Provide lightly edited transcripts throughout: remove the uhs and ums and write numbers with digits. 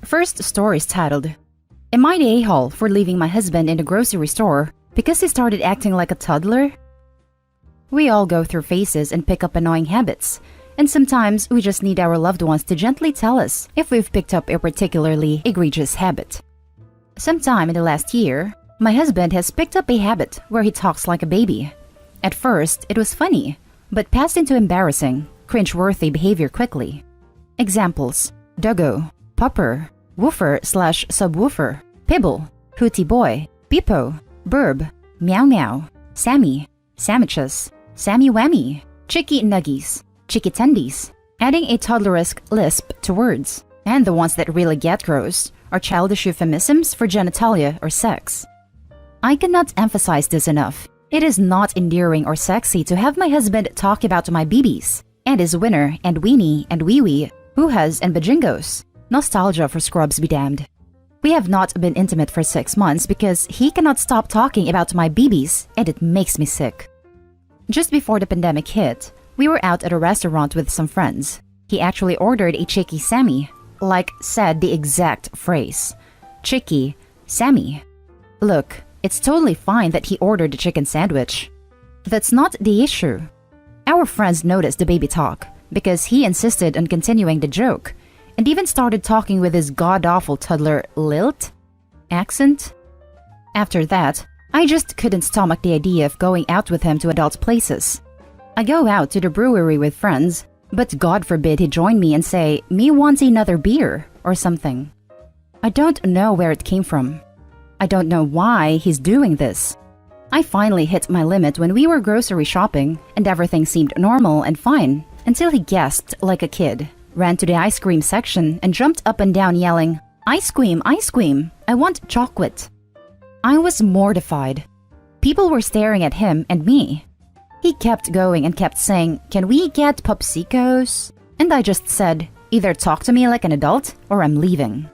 First story is titled, Am I the a-hole for leaving my husband in the grocery store because he started acting like a toddler? We all go through phases and pick up annoying habits, and sometimes we just need our loved ones to gently tell us if we've picked up a particularly egregious habit. Sometime in the last year, my husband has picked up a habit where he talks like a baby. At first, it was funny, but passed into embarrassing, cringe-worthy behavior quickly. Examples: doggo, pupper, woofer/subwoofer, pibble, hooty boy, peepo, burb, meow meow, Sammy, sandwiches, Sammy whammy, chicky nuggies, chicky tendies, adding a toddleresque lisp to words. And the ones that really get gross are childish euphemisms for genitalia or sex. I cannot emphasize this enough. It is not endearing or sexy to have my husband talk about my BBs, and his winner and weenie and wee-wee, hoo-has and bajingos. Nostalgia for scrubs be damned. We have not been intimate for 6 months because he cannot stop talking about my BBs, and it makes me sick. Just before the pandemic hit, we were out at a restaurant with some friends. He actually ordered a chicky Sammy, like said the exact phrase. Chicky, Sammy. Look, it's totally fine that he ordered a chicken sandwich. That's not the issue. Our friends noticed the baby talk because he insisted on continuing the joke and even started talking with his god-awful toddler lilt accent. After that, I just couldn't stomach the idea of going out with him to adult places. I go out to the brewery with friends, but God forbid he join me and say, "Me wants another beer," or something. I don't know where it came from. I don't know why he's doing this. I finally hit my limit when we were grocery shopping, and everything seemed normal and fine, until he gasped like a kid, ran to the ice cream section, and jumped up and down yelling, ice cream, I want chocolate." I was mortified. People were staring at him and me. He kept going and kept saying, "Can we get popsicos?" And I just said, "Either talk to me like an adult or I'm leaving."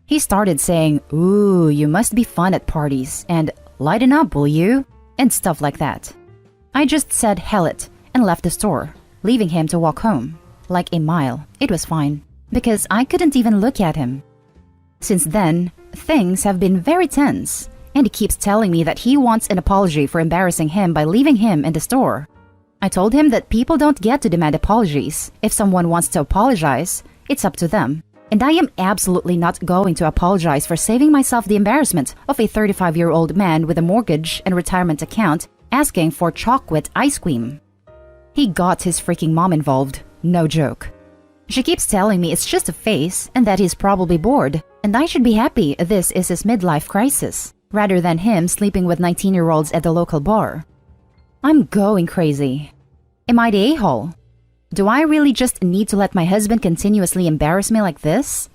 He started saying, "Ooh, you must be fun at parties," and "Lighten up, will you?" and stuff like that. I just said hell it and left the store, leaving him to walk home. Like a mile. It was fine, because I couldn't even look at him. Since then, things have been very tense, and he keeps telling me that he wants an apology for embarrassing him by leaving him in the store. I told him that people don't get to demand apologies. If someone wants to apologize, it's up to them. And I am absolutely not going to apologize for saving myself the embarrassment of a 35-year-old man with a mortgage and retirement account asking for chocolate ice cream. He got his freaking mom involved. No joke. She keeps telling me it's just a phase and that he's probably bored, and I should be happy this is his midlife crisis, rather than him sleeping with 19-year-olds at the local bar. I'm going crazy. Am I the a-hole? Do I really just need to let my husband continuously embarrass me like this?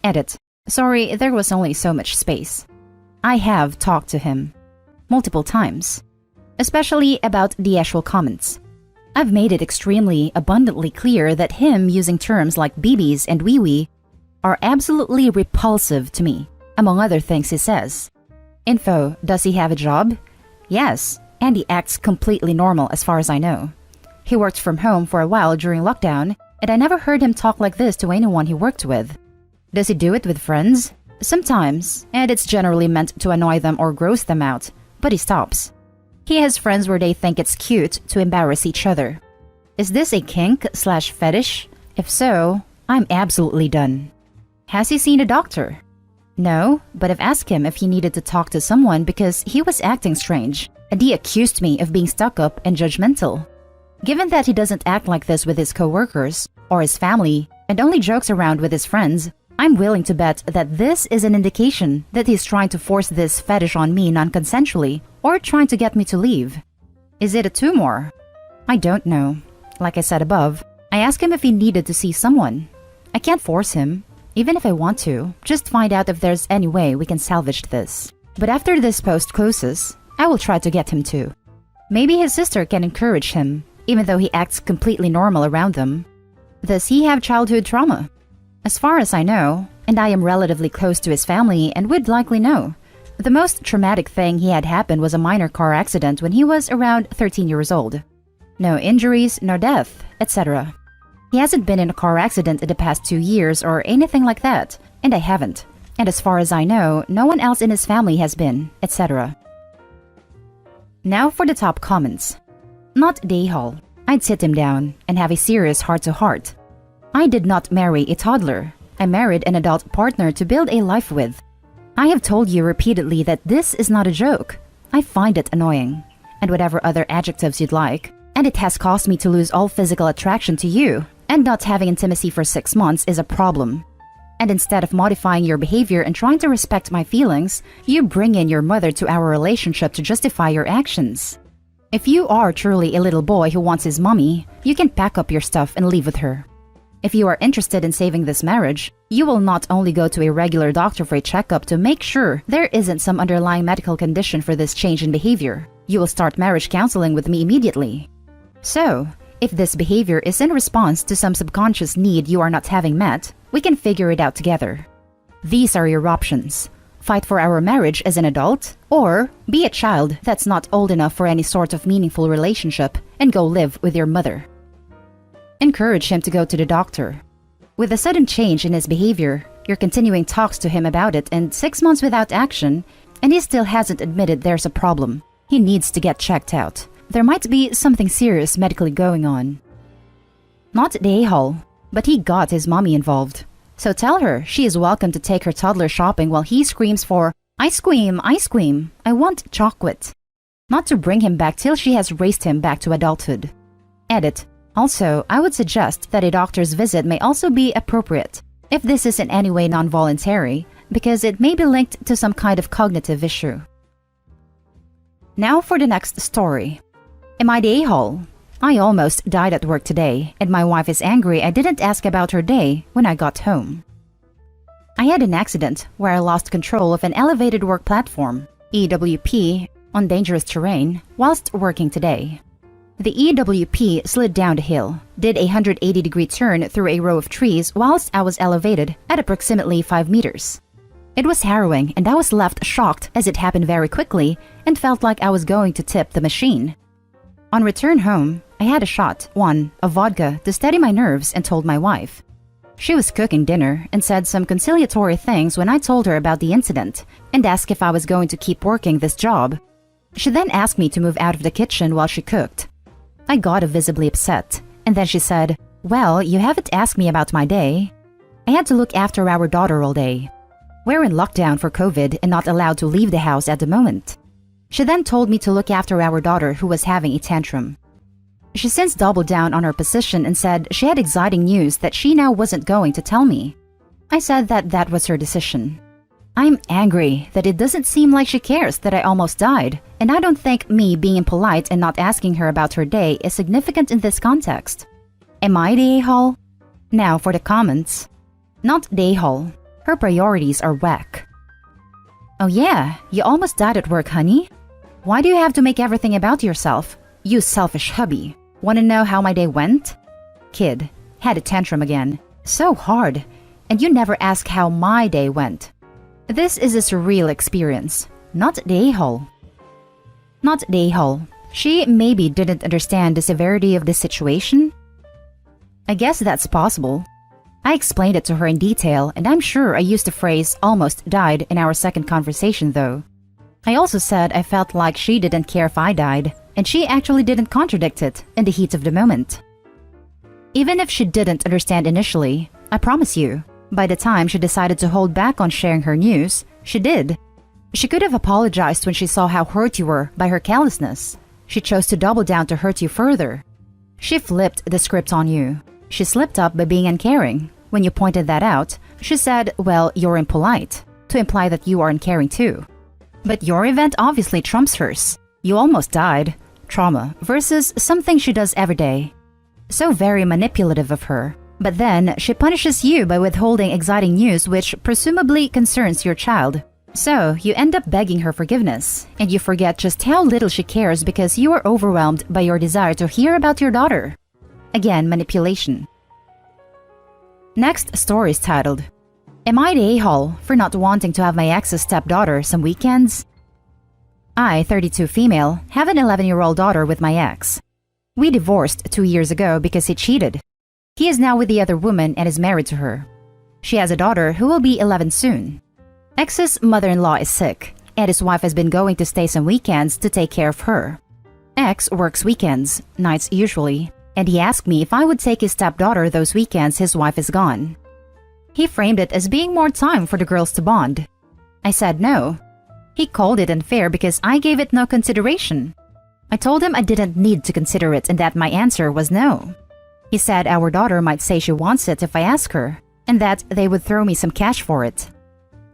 Edit. Sorry, there was only so much space. I have talked to him. Multiple times. Especially about the actual comments. I've made it extremely abundantly clear that him using terms like BBs and wee-wee are absolutely repulsive to me, among other things he says. Info, does he have a job? Yes, and he acts completely normal as far as I know. He worked from home for a while during lockdown, and I never heard him talk like this to anyone he worked with. Does he do it with friends? Sometimes, and it's generally meant to annoy them or gross them out, but he stops. He has friends where they think it's cute to embarrass each other. Is this a kink/fetish? If so, I'm absolutely done. Has he seen a doctor? No, but I've asked him if he needed to talk to someone because he was acting strange, and he accused me of being stuck up and judgmental. Given that he doesn't act like this with his coworkers or his family and only jokes around with his friends, I'm willing to bet that this is an indication that he's trying to force this fetish on me non-consensually or trying to get me to leave. Is it a tumor? I don't know. Like I said above, I asked him if he needed to see someone. I can't force him, even if I want to, just find out if there's any way we can salvage this. But after this post closes, I will try to get him to. Maybe his sister can encourage him, even though he acts completely normal around them. Does he have childhood trauma? As far as I know, and I am relatively close to his family and would likely know, the most traumatic thing he had happened was a minor car accident when he was around 13 years old. No injuries, no death, etc. He hasn't been in a car accident in the past 2 years or anything like that, and I haven't. And as far as I know, no one else in his family has been, etc. Now for the top comments. Not Dayhall. I'd sit him down and have a serious heart-to-heart. I did not marry a toddler. I married an adult partner to build a life with. I have told you repeatedly that this is not a joke. I find it annoying. And whatever other adjectives you'd like. And it has caused me to lose all physical attraction to you. And not having intimacy for 6 months is a problem. And instead of modifying your behavior and trying to respect my feelings, you bring in your mother to our relationship to justify your actions. If you are truly a little boy who wants his mommy, you can pack up your stuff and leave with her. If you are interested in saving this marriage, you will not only go to a regular doctor for a checkup to make sure there isn't some underlying medical condition for this change in behavior. You will start marriage counseling with me immediately. So, if this behavior is in response to some subconscious need you are not having met, we can figure it out together. These are your options. Fight for our marriage as an adult, or be a child that's not old enough for any sort of meaningful relationship and go live with your mother. Encourage him to go to the doctor. With a sudden change in his behavior, you're continuing talks to him about it and 6 months without action, and he still hasn't admitted there's a problem. He needs to get checked out. There might be something serious medically going on. Not Dayhall, but he got his mommy involved. So tell her she is welcome to take her toddler shopping while he screams for, "Ice cream, ice cream, I want chocolate." Not to bring him back till she has raised him back to adulthood. Edit. Also, I would suggest that a doctor's visit may also be appropriate, if this is in any way non-voluntary, because it may be linked to some kind of cognitive issue. Now for the next story. Am I the a-hole? I almost died at work today, and my wife is angry I didn't ask about her day when I got home. I had an accident where I lost control of an elevated work platform, EWP, on dangerous terrain, whilst working today. The EWP slid down the hill, did a 180-degree turn through a row of trees whilst I was elevated at approximately 5 meters. It was harrowing, and I was left shocked as it happened very quickly and felt like I was going to tip the machine. On return home, I had a shot, of vodka to steady my nerves and told my wife. She was cooking dinner and said some conciliatory things when I told her about the incident and asked if I was going to keep working this job. She then asked me to move out of the kitchen while she cooked. I got visibly upset, and then she said, "Well, you haven't asked me about my day." I had to look after our daughter all day. We're in lockdown for COVID and not allowed to leave the house at the moment. She then told me to look after our daughter who was having a tantrum. She since doubled down on her position and said she had exciting news that she now wasn't going to tell me. I said that that was her decision. I'm angry that it doesn't seem like she cares that I almost died, and I don't think me being impolite and not asking her about her day is significant in this context. Am I the a-hole? Now for the comments. Not the a-hole. Her priorities are whack. Oh yeah, you almost died at work, honey. Why do you have to make everything about yourself? You selfish hubby. Want to know how my day went? Kid, had a tantrum again. So hard. And you never ask how my day went. This is a surreal experience. Not the a-hole. Not the a-hole. She maybe didn't understand the severity of the situation? I guess that's possible. I explained it to her in detail, and I'm sure I used the phrase "almost died" in our second conversation though. I also said I felt like she didn't care if I died, and she actually didn't contradict it in the heat of the moment. Even if she didn't understand initially, I promise you, by the time she decided to hold back on sharing her news, she did. She could have apologized when she saw how hurt you were by her callousness. She chose to double down to hurt you further. She flipped the script on you. She slipped up by being uncaring. When you pointed that out, she said, "Well, you're impolite," to imply that you are uncaring too. But your event obviously trumps hers. You almost died. Trauma versus something she does every day. So very manipulative of her. But then she punishes you by withholding exciting news which presumably concerns your child. So you end up begging her forgiveness, and you forget just how little she cares because you are overwhelmed by your desire to hear about your daughter. Again, manipulation. Next story is titled, Am I the a-hole for not wanting to have my ex's stepdaughter some weekends? I, 32 female, have an 11-year-old daughter with my ex. We divorced 2 years ago because he cheated. He is now with the other woman and is married to her. She has a daughter who will be 11 soon. Ex's mother-in-law is sick, and his wife has been going to stay some weekends to take care of her. Ex works weekends, nights usually, and he asked me if I would take his stepdaughter those weekends his wife is gone. He framed it as being more time for the girls to bond. I said no. He called it unfair because I gave it no consideration. I told him I didn't need to consider it and that my answer was no. He said our daughter might say she wants it if I ask her, and that they would throw me some cash for it.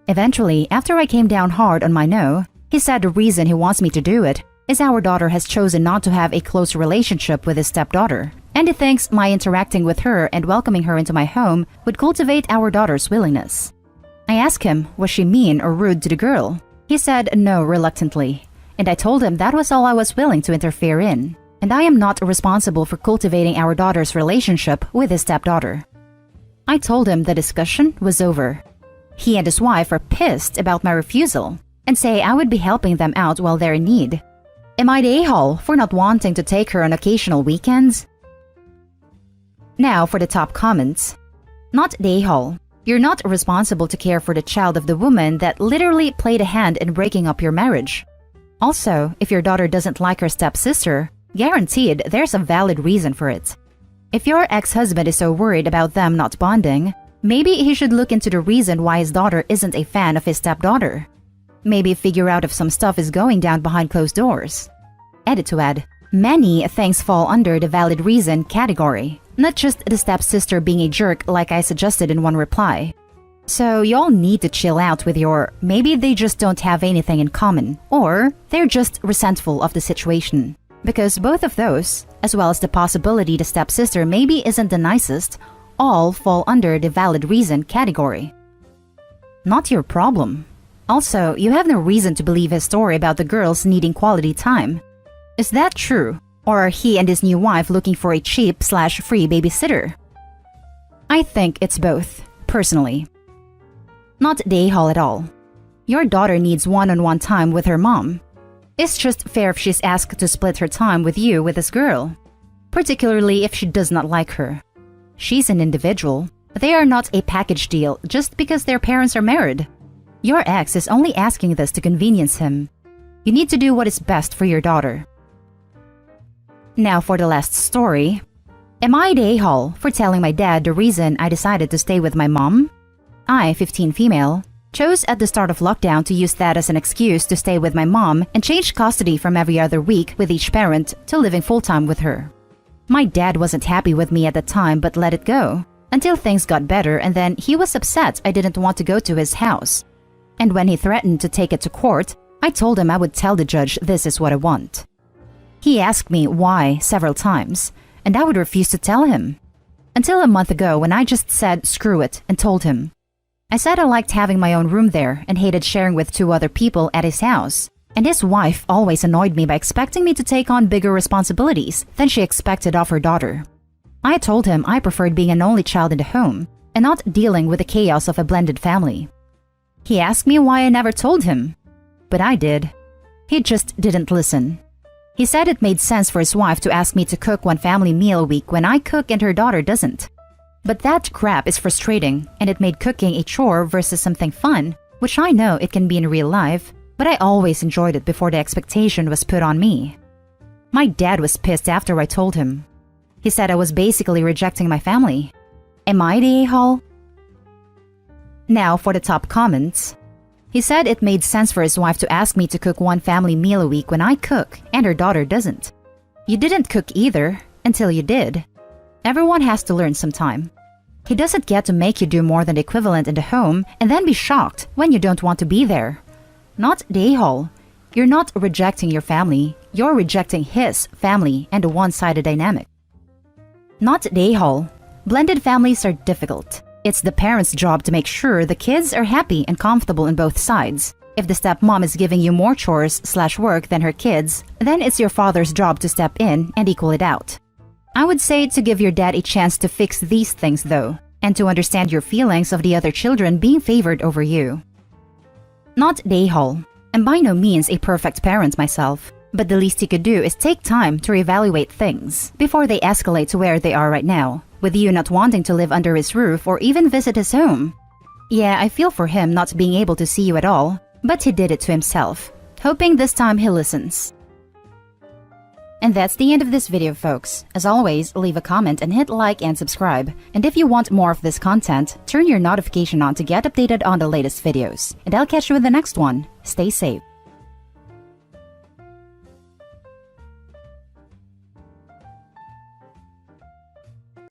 Eventually, after I came down hard on my no, he said the reason he wants me to do it is our daughter has chosen not to have a close relationship with his stepdaughter, and he thinks my interacting with her and welcoming her into my home would cultivate our daughter's willingness. I asked him, was she mean or rude to the girl? He said no reluctantly, and I told him that was all I was willing to interfere in, and I am not responsible for cultivating our daughter's relationship with his stepdaughter. I told him the discussion was over. He and his wife are pissed about my refusal and say I would be helping them out while they're in need. Am I the a-hole for not wanting to take her on occasional weekends? Now for the top comments. Not the a-hole. You're not responsible to care for the child of the woman that literally played a hand in breaking up your marriage. Also, if your daughter doesn't like her stepsister, guaranteed there's a valid reason for it. If your ex-husband is so worried about them not bonding, maybe he should look into the reason why his daughter isn't a fan of his stepdaughter. Maybe figure out if some stuff is going down behind closed doors. Edit to add, many things fall under the valid reason category, not just the stepsister being a jerk like I suggested in one reply. So y'all need to chill out with your maybe they just don't have anything in common, or they're just resentful of the situation. Because both of those, as well as the possibility the stepsister maybe isn't the nicest, all fall under the valid reason category. Not your problem. Also, you have no reason to believe his story about the girls needing quality time. Is that true? Or are he and his new wife looking for a cheap/free babysitter? I think it's both, personally. Not the a-hole at all. Your daughter needs one-on-one time with her mom. It's just fair if she's asked to split her time with you with this girl, particularly if she does not like her. She's an individual. They are not a package deal just because their parents are married. Your ex is only asking this to convenience him. You need to do what is best for your daughter. Now for the last story. Am I the a-hole for telling my dad the reason I decided to stay with my mom? I, 15 female, chose at the start of lockdown to use that as an excuse to stay with my mom and change custody from every other week with each parent to living full-time with her. My dad wasn't happy with me at the time but let it go, until things got better, and then he was upset I didn't want to go to his house. And when he threatened to take it to court, I told him I would tell the judge this is what I want. He asked me why several times, and I would refuse to tell him. Until a month ago when I just said screw it and told him. I said I liked having my own room there and hated sharing with 2 other people at his house. And his wife always annoyed me by expecting me to take on bigger responsibilities than she expected of her daughter. I told him I preferred being an only child in the home and not dealing with the chaos of a blended family. He asked me why I never told him, but I did. He just didn't listen. He said it made sense for his wife to ask me to cook one family meal a week when I cook and her daughter doesn't. But that crap is frustrating, and it made cooking a chore versus something fun, which I know it can be in real life, but I always enjoyed it before the expectation was put on me. My dad was pissed after I told him. He said I was basically rejecting my family. Am I the a-hole? Now for the top comments. He said it made sense for his wife to ask me to cook one family meal a week when I cook and her daughter doesn't. You didn't cook either, until you did. Everyone has to learn sometime. He doesn't get to make you do more than the equivalent in the home and then be shocked when you don't want to be there. Not the a-hole. You're not rejecting your family, you're rejecting his family and a one-sided dynamic. Not the a-hole. Blended families are difficult. It's the parents' job to make sure the kids are happy and comfortable on both sides. If the stepmom is giving you more chores/work than her kids, then it's your father's job to step in and equal it out. I would say to give your dad a chance to fix these things though, and to understand your feelings of the other children being favored over you. Not the a-hole. I'm by no means a perfect parent myself, but the least you could do is take time to reevaluate things before they escalate to where they are right now, with you not wanting to live under his roof or even visit his home, Yeah, I feel for him not being able to see you at all, but he did it to himself. Hoping this time he listens. And that's the end of this video, folks. As always, leave a comment and hit like and subscribe. And if you want more of this content, turn your notification on to get updated on the latest videos. And I'll catch you in the next one. Stay safe.